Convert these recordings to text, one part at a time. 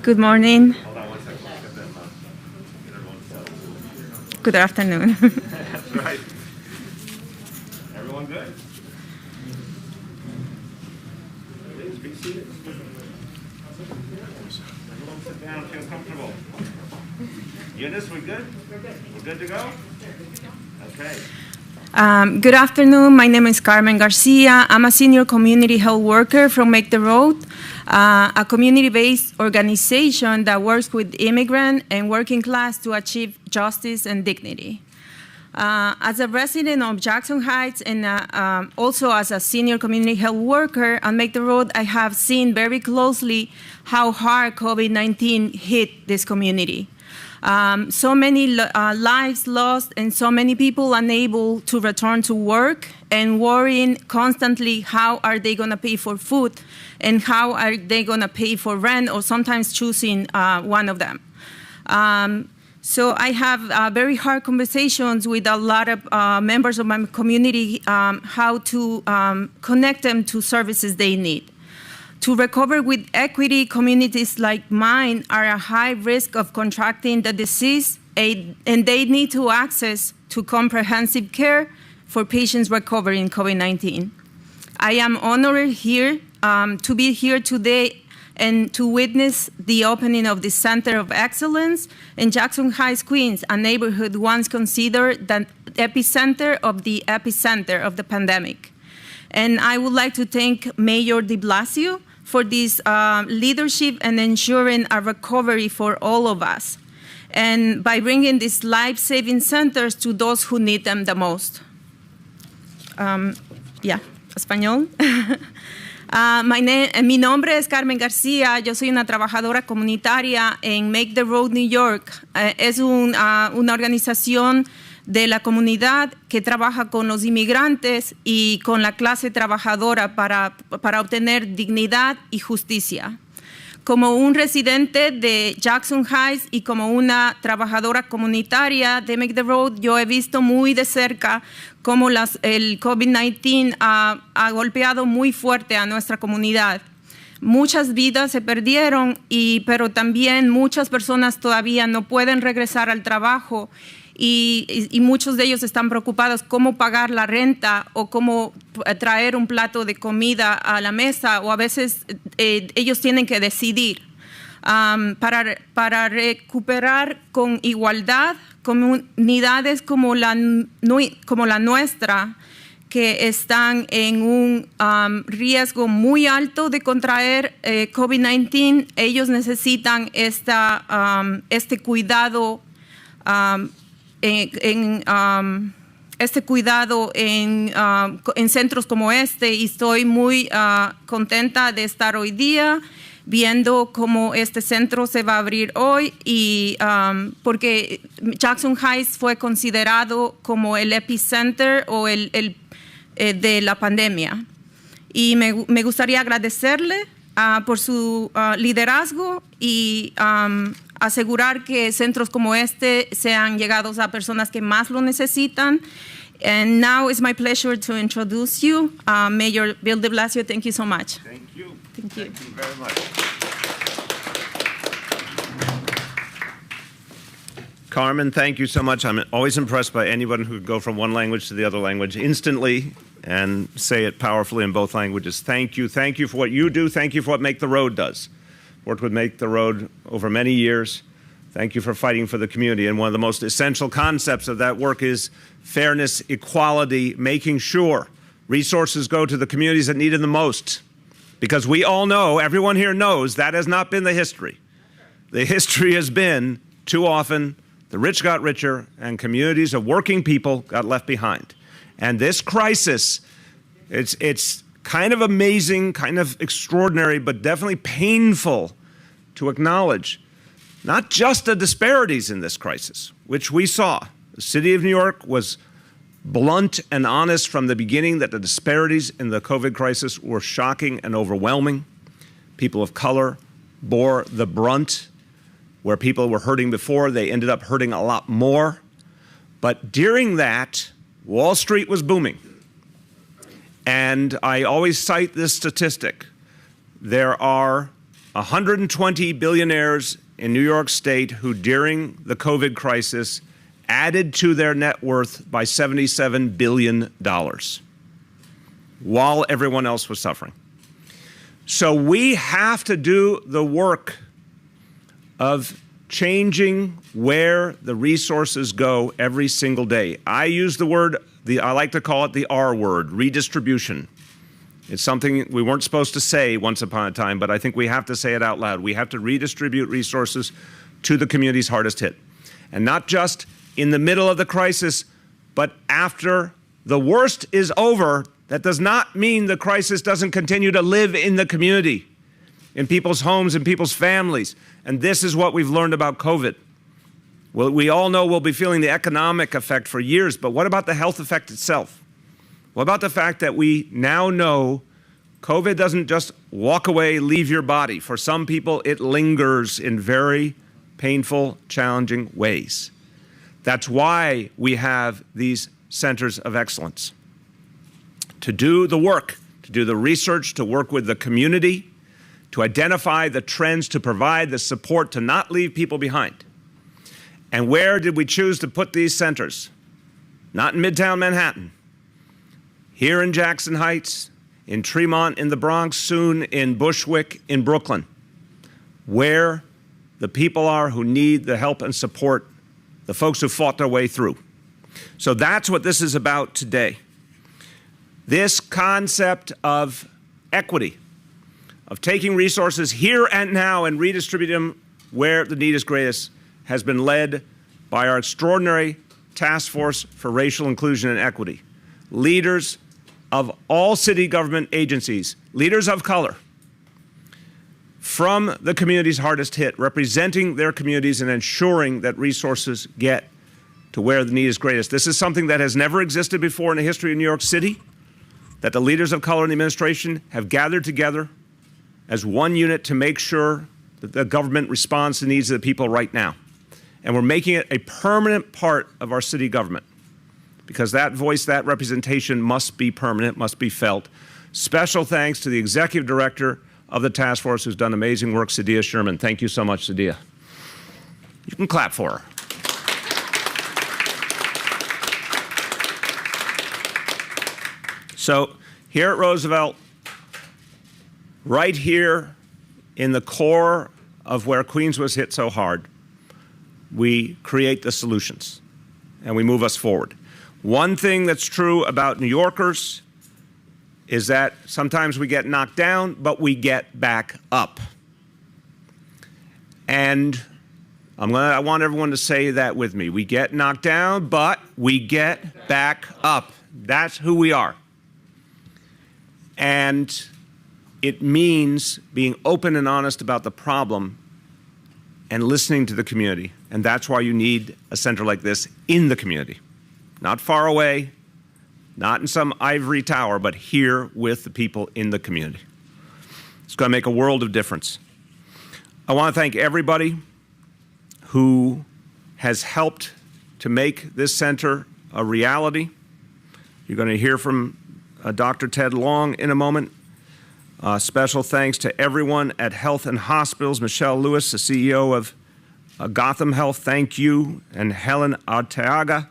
Good morning. Hold on one second. Get everyone settled. Good afternoon. That's right. Everyone good? Please be seated. Everyone sit down, feel comfortable. Eunice, we good? We're good to go? Okay. Good afternoon. My name is Carmen Garcia. I'm a senior community health worker from Make the Road, a community-based organization that works with immigrant and working class to achieve justice and dignity. As a resident of Jackson Heights and also as a senior community health worker on Make the Road, I have seen very closely how hard COVID-19 hit this community. So many lives lost and so many people unable to return to work and worrying constantly how are they going to pay for food and how are they going to pay for rent, or sometimes choosing one of them. So I have very hard conversations with a lot of members of my community how to connect them to services they need. To recover with equity, communities like mine are at high risk of contracting the disease, and they need to access to comprehensive care for patients recovering COVID-19. I am honored here to be here today and to witness the opening of the Center of Excellence in Jackson Heights, Queens, a neighborhood once considered the epicenter of the pandemic. And I would like to thank Mayor de Blasio for this leadership and ensuring a recovery for all of us, and by bringing these life-saving centers to those who need them the most. Español. Mi nombre es Carmen García, yo soy una trabajadora comunitaria en Make the Road, New York. Es una organización de la comunidad que trabaja con los inmigrantes y con la clase trabajadora para obtener dignidad y justicia. Como un residente de Jackson Heights y como una trabajadora comunitaria de Make the Road, yo he visto muy de cerca cómo el COVID-19 ha golpeado muy fuerte a nuestra comunidad. Muchas vidas se perdieron, pero también muchas personas todavía no pueden regresar al trabajo. Y muchos de ellos están preocupados cómo pagar la renta o cómo traer un plato de comida a la mesa, o a veces ellos tienen que decidir para recuperar con igualdad comunidades como la nuestra, que están en un riesgo muy alto de contraer COVID-19. Ellos necesitan este cuidado en centros como este, y estoy muy contenta de estar hoy día viendo cómo este centro se va a abrir hoy, y porque Jackson Heights fue considerado como el epicenter o de la pandemia. Y me gustaría agradecerle por su liderazgo y asegurar que centros como este sean llegados a personas que más lo necesitan. And now it's my pleasure to introduce you, Mayor Bill de Blasio. Thank you so much. Thank you. Thank you. Thank you very much. Carmen, thank you so much. I'm always impressed by anyone who could go from one language to the other language instantly and say it powerfully in both languages. Thank you. Thank you for what you do. Thank you for what Make the Road does. Worked with Make the Road over many years. Thank you for fighting for the community. And one of the most essential concepts of that work is fairness, equality, making sure resources go to the communities that need it the most. Because we all know, everyone here knows, that has not been the history. The history has been, too often, the rich got richer and communities of working people got left behind. And this crisis, it's kind of amazing, kind of extraordinary, but definitely painful to acknowledge not just the disparities in this crisis, which we saw. The city of New York was blunt and honest from the beginning that the disparities in the COVID crisis were shocking and overwhelming. People of color bore the brunt. Where people were hurting before, they ended up hurting a lot more. But during that, Wall Street was booming. And I always cite this statistic. There are 120 billionaires in New York State who, during the COVID crisis, added to their net worth by $77 billion while everyone else was suffering. So we have to do the work of changing where the resources go every single day. I use the word, I like to call it the R word, redistribution. It's something we weren't supposed to say once upon a time, but I think we have to say it out loud. We have to redistribute resources to the communities hardest hit. And not just in the middle of the crisis, but after the worst is over. That does not mean the crisis doesn't continue to live in the community, in people's homes and people's families. And this is what we've learned about COVID. Well, we all know we'll be feeling the economic effect for years, but what about the health effect itself? What about the fact that we now know COVID doesn't just walk away, leave your body? For some people, it lingers in very painful, challenging ways. That's why we have these centers of excellence. To do the work, to do the research, to work with the community, to identify the trends, to provide the support, to not leave people behind. And where did we choose to put these centers? Not in Midtown Manhattan. Here in Jackson Heights, in Tremont, in the Bronx, soon in Bushwick, in Brooklyn, where the people are who need the help and support, the folks who fought their way through. So that's what this is about today. This concept of equity, of taking resources here and now and redistributing them where the need is greatest, has been led by our extraordinary task force for racial inclusion and equity. Leaders of all city government agencies, leaders of color, from the communities hardest hit, representing their communities and ensuring that resources get to where the need is greatest. This is something that has never existed before in the history of New York City, that the leaders of color in the administration have gathered together as one unit to make sure that the government responds to the needs of the people right now. And we're making it a permanent part of our city government, because that voice, that representation must be permanent, must be felt. Special thanks to the executive director of the task force who's done amazing work, Sadia Sherman. Thank you so much, Sadia. You can clap for her. So here at Roosevelt, right here in the core of where Queens was hit so hard, we create the solutions and we move us forward. One thing that's true about New Yorkers is that sometimes we get knocked down, but we get back up. And I want everyone to say that with me. We get knocked down, but we get back up. That's who we are. And it means being open and honest about the problem and listening to the community. And that's why you need a center like this in the community. Not far away, not in some ivory tower, but here with the people in the community. It's going to make a world of difference. I want to thank everybody who has helped to make this center a reality. You're going to hear from Dr. Ted Long in a moment. Special thanks to everyone at Health and Hospitals. Michelle Lewis, the CEO of Gotham Health, thank you. And Helen Arteaga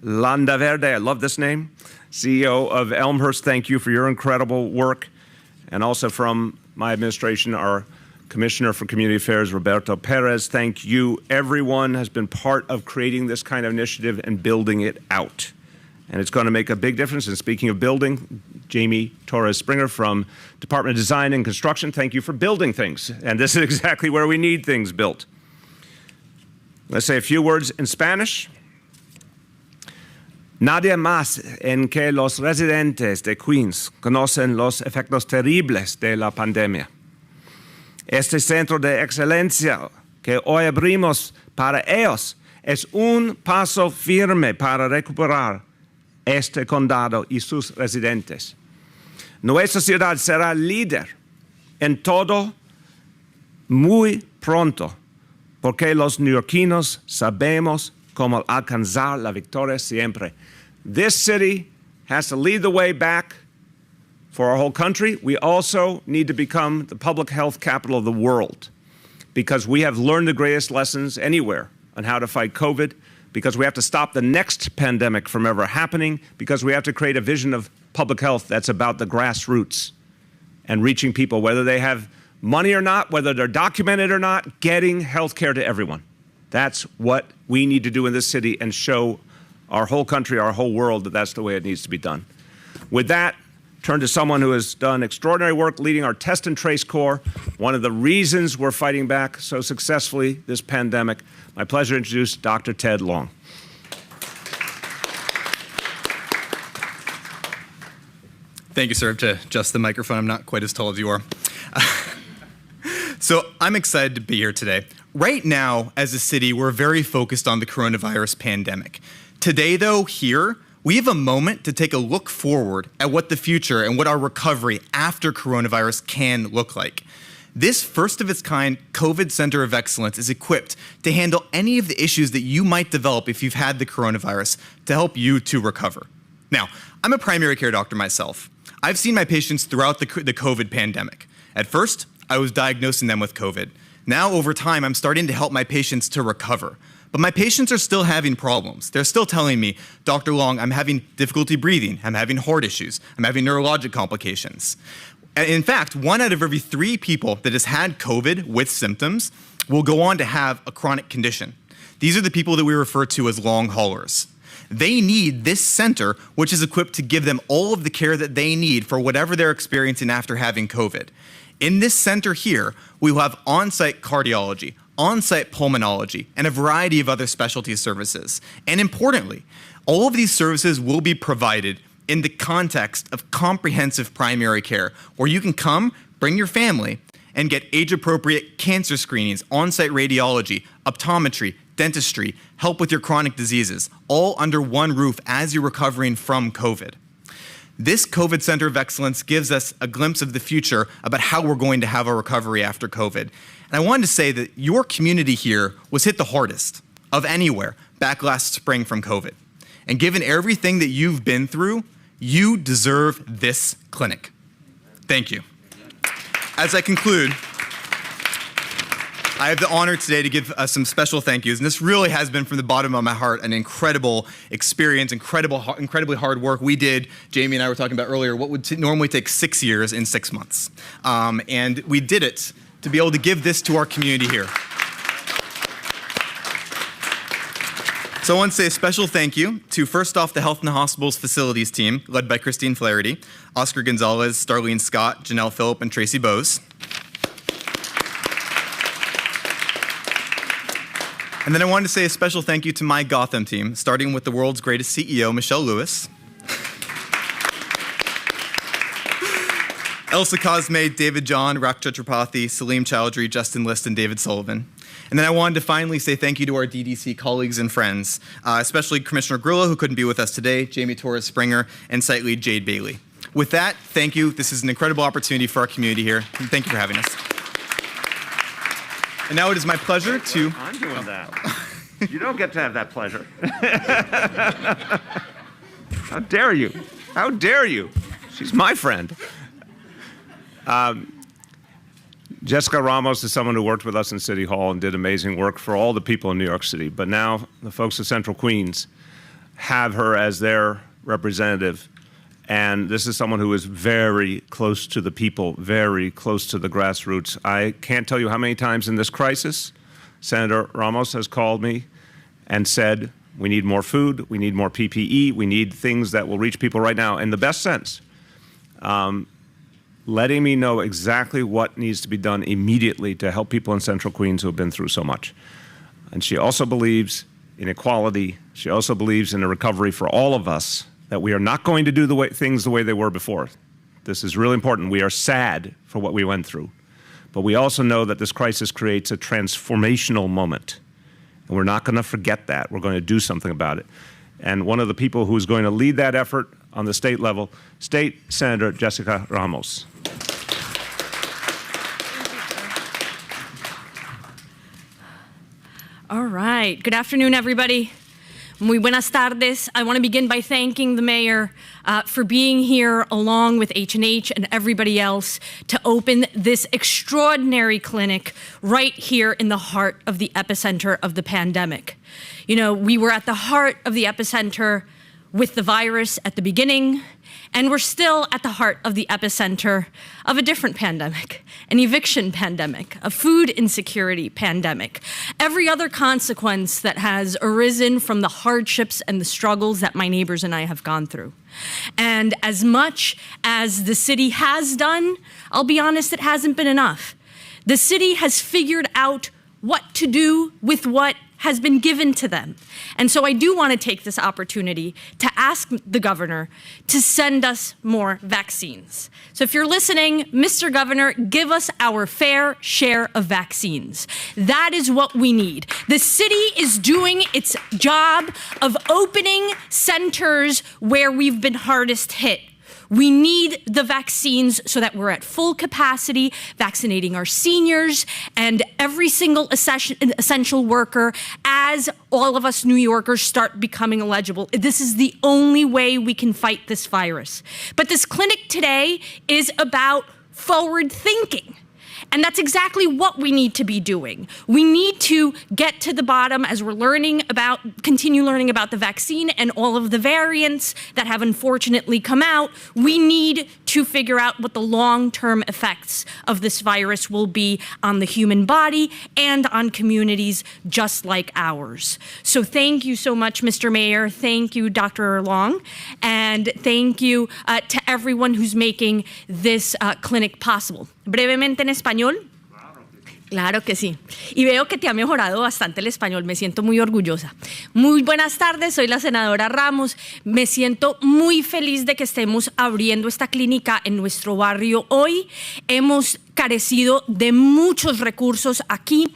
Landaverde, I love this name, CEO of Elmhurst, thank you for your incredible work. And also from my administration, our Commissioner for Community Affairs, Roberto Perez, thank you. Everyone has been part of creating this kind of initiative and building it out. And it's going to make a big difference. And speaking of building, Jamie Torres-Springer from Department of Design and Construction, thank you for building things. And this is exactly where we need things built. Let's say a few words in Spanish. Nadie más en que los residentes de Queens conocen los efectos terribles de la pandemia. Este centro de excelencia que hoy abrimos para ellos es un paso firme para recuperar este condado y sus residentes. Nuestra ciudad será líder en todo muy pronto, porque los neoyorquinos sabemos cómo alcanzar la victoria siempre. This city has to lead the way back for our whole country. We also need to become the public health capital of the world, because we have learned the greatest lessons anywhere on how to fight COVID, because we have to stop the next pandemic from ever happening, because we have to create a vision of public health that's about the grassroots and reaching people, whether they have money or not, whether they're documented or not, getting health care to everyone. That's what we need to do in this city and show our whole country, our whole world, that that's the way it needs to be done. With that, turn to someone who has done extraordinary work leading our Test and Trace Corps, one of the reasons we're fighting back so successfully this pandemic. My pleasure to introduce Dr. Ted Long. Thank you, sir. To adjust the microphone, I'm not quite as tall as you are. So I'm excited to be here today. Right now, as a city, we're very focused on the coronavirus pandemic. Today, though, here, we have a moment to take a look forward at what the future and what our recovery after coronavirus can look like. This first-of-its-kind COVID Center of Excellence is equipped to handle any of the issues that you might develop if you've had the coronavirus to help you to recover. Now, I'm a primary care doctor myself. I've seen my patients throughout the COVID pandemic. At first, I was diagnosing them with COVID. Now, over time, I'm starting to help my patients to recover. But my patients are still having problems. They're still telling me, Dr. Long, I'm having difficulty breathing, I'm having heart issues, I'm having neurologic complications. In fact, 1 out of every 3 people that has had COVID with symptoms will go on to have a chronic condition. These are the people that we refer to as long haulers. They need this center, which is equipped to give them all of the care that they need for whatever they're experiencing after having COVID. In this center here, we will have on-site cardiology, on-site pulmonology, and a variety of other specialty services. And importantly, all of these services will be provided in the context of comprehensive primary care, where you can come, bring your family, and get age-appropriate cancer screenings, on-site radiology, optometry, dentistry, help with your chronic diseases, all under one roof as you're recovering from COVID. This COVID Center of Excellence gives us a glimpse of the future about how we're going to have a recovery after COVID. And I wanted to say that your community here was hit the hardest of anywhere back last spring from COVID. And given everything that you've been through, you deserve this clinic. Thank you. As I conclude, I have the honor today to give some special thank yous, and this really has been from the bottom of my heart an incredible experience, incredibly hard work. We did, Jamie and I were talking about earlier, what would normally take 6 years in 6 months. And we did it to be able to give this to our community here. So I want to say a special thank you to, first off, the Health and Hospitals Facilities team, led by Christine Flaherty, Oscar Gonzalez, Starlene Scott, Janelle Phillip, and Tracy Bose. And then I wanted to say a special thank you to my Gotham team, starting with the world's greatest CEO, Michelle Lewis, Elsa Cosme, David John, Rak Chatrapathi, Salim Chowdhury, Justin List, and David Sullivan. And then I wanted to finally say thank you to our DDC colleagues and friends, especially Commissioner Grillo, who couldn't be with us today, Jamie Torres-Springer, and site lead Jade Bailey. With that, thank you. This is an incredible opportunity for our community here. And thank you for having us. And now it is my pleasure to... I'm doing that. You don't get to have that pleasure. How dare you? How dare you? She's my friend. Jessica Ramos is someone who worked with us in City Hall and did amazing work for all the people in New York City. But now the folks of Central Queens have her as their representative. And this is someone who is very close to the people, very close to the grassroots. I can't tell you how many times in this crisis Senator Ramos has called me and said, we need more food, we need more PPE, we need things that will reach people right now in the best sense. Letting me know exactly what needs to be done immediately to help people in Central Queens who have been through so much. And she also believes in equality. She also believes in a recovery for all of us, that we are not going to do things the way they were before. This is really important. We are sad for what we went through. But we also know that this crisis creates a transformational moment. And we're not going to forget that. We're going to do something about it. And one of the people who's going to lead that effort on the state level, State Senator Jessica Ramos. All right. Good afternoon, everybody. Muy buenas tardes. I want to begin by thanking the mayor for being here along with H&H and everybody else to open this extraordinary clinic right here in the heart of the epicenter of the pandemic. You know, we were at the heart of the epicenter with the virus at the beginning, and we're still at the heart of the epicenter of a different pandemic, an eviction pandemic, a food insecurity pandemic, every other consequence that has arisen from the hardships and the struggles that my neighbors and I have gone through. And as much as the city has done, I'll be honest, it hasn't been enough. The city has figured out what to do with what has been given to them. And so I do want to take this opportunity to ask the governor to send us more vaccines. So if you're listening, Mr. Governor, give us our fair share of vaccines. That is what we need. The city is doing its job of opening centers where we've been hardest hit. We need the vaccines so that we're at full capacity, vaccinating our seniors and every single essential worker as all of us New Yorkers start becoming eligible. This is the only way we can fight this virus. But this clinic today is about forward thinking. And that's exactly what we need to be doing. We need to get to the bottom as we're continue learning about the vaccine and all of the variants that have unfortunately come out. We need to figure out what the long-term effects of this virus will be on the human body and on communities just like ours. So thank you so much, Mr. Mayor. Thank you, Dr. Long. And thank you to everyone who's making this clinic possible. Brevemente en español. Claro que sí. Y veo que te ha mejorado bastante el español. Me siento muy orgullosa. Muy buenas tardes, soy la senadora Ramos. Me siento muy feliz de que estemos abriendo esta clínica en nuestro barrio hoy. Hemos carecido de muchos recursos aquí,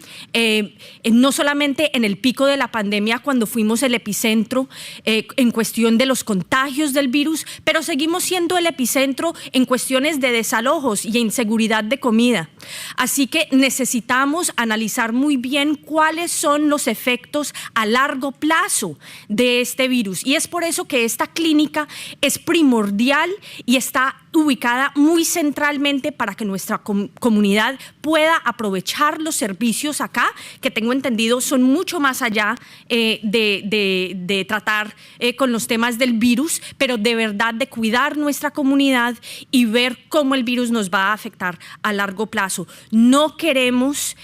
no solamente en el pico de la pandemia cuando fuimos el epicentro en cuestión de los contagios del virus, pero seguimos siendo el epicentro en cuestiones de desalojos y inseguridad de comida. Así que necesitamos analizar muy bien cuáles son los efectos a largo plazo de este virus. Y es por eso que esta clínica es primordial y está ubicada muy centralmente para que nuestra comunidad pueda aprovechar los servicios acá, que tengo entendido son mucho más allá de tratar con los temas del virus, pero de verdad de cuidar nuestra comunidad y ver cómo el virus nos va a afectar a largo plazo. No queremos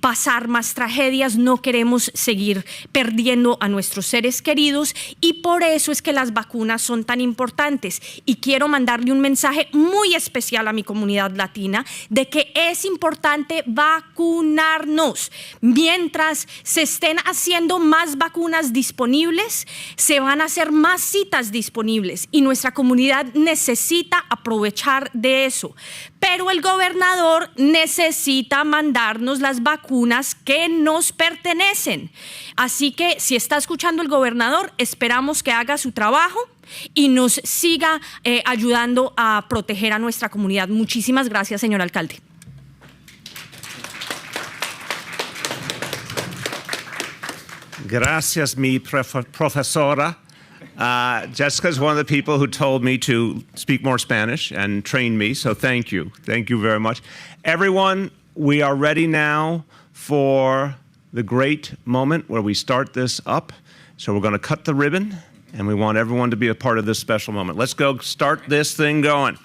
pasar más tragedias, no queremos seguir perdiendo a nuestros seres queridos y por eso es que las vacunas son tan importantes. Y quiero mandarle un mensaje muy especial a mi comunidad latina de que es importante vacunarnos. Mientras se estén haciendo más vacunas disponibles, se van a hacer más citas disponibles y nuestra comunidad necesita aprovechar de eso. Pero el gobernador necesita mandarnos las vacunas que nos pertenecen. Así que si está escuchando el gobernador, esperamos que haga su trabajo y nos siga ayudando a proteger a nuestra comunidad. Muchísimas gracias, señor alcalde. Gracias, mi profesora. Jessica is one of the people who told me to speak more Spanish and trained me, so thank you. Thank you very much. Everyone, we are ready now for the great moment where we start this up. So we're going to cut the ribbon, and we want everyone to be a part of this special moment. Let's go start this thing going.